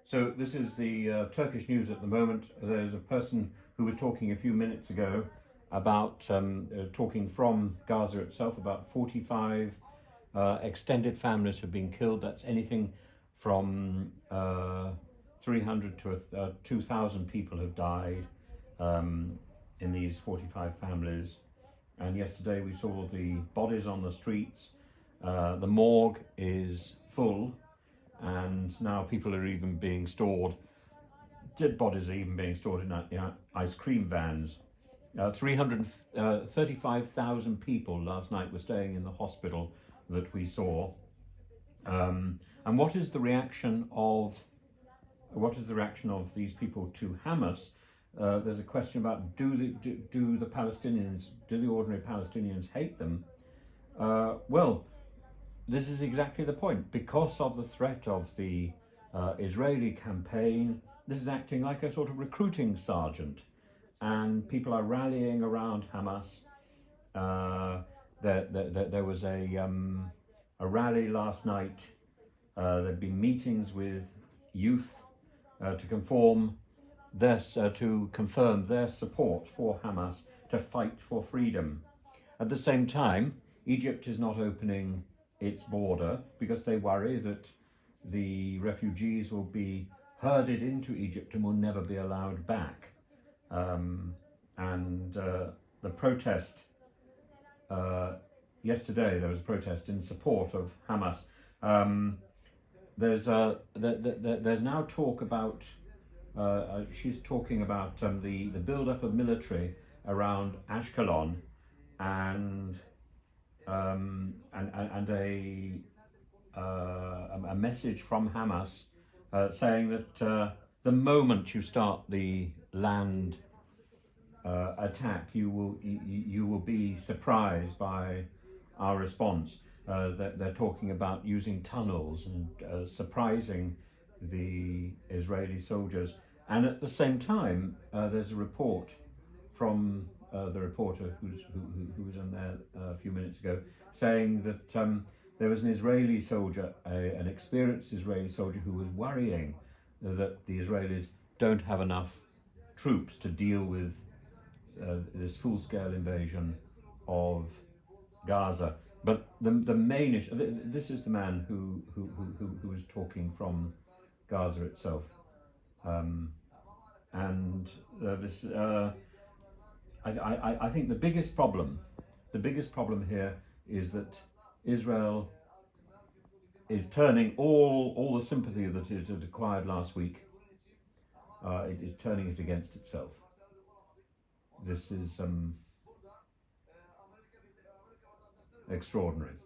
So this is the Turkish news at the moment. There's a person who was talking a few minutes ago about talking from Gaza itself. About 45 extended families have been killed. That's anything from 300 to 2,000 people have died in these 45 families. And yesterday we saw the bodies on the streets. The morgue is full, and now people are even being stored, dead bodies are even being stored in ice cream vans. 335,000 people last night were staying in the hospital that we saw. And what is the reaction of these people to Hamas? There's a question about do the Palestinians, do the ordinary Palestinians hate them? Well, this is exactly the point. Because of the threat of the Israeli campaign, this is acting like a sort of recruiting sergeant, and people are rallying around Hamas. There was a rally last night. There'd been meetings with youth to confirm their support for Hamas to fight for freedom. At the same time, Egypt is not opening its border because they worry that the refugees will be herded into Egypt and will never be allowed back. The protest yesterday, there was a protest in support of Hamas. There's now talk about. She's talking about the build-up of military around Ashkelon, and a message from Hamas saying that the moment you start the land attack, you will be surprised by our response. They're talking about using tunnels and surprising the Israeli soldiers. And at the same time, there's a report from the reporter who was on there a few minutes ago, saying that there was an Israeli soldier, an experienced Israeli soldier, who was worrying that the Israelis don't have enough troops to deal with this full-scale invasion of Gaza. But the main issue, this is the man who was talking from Gaza itself, I think the biggest problem here is that Israel is turning all the sympathy that it had acquired last week. It is turning it against itself. This is extraordinary.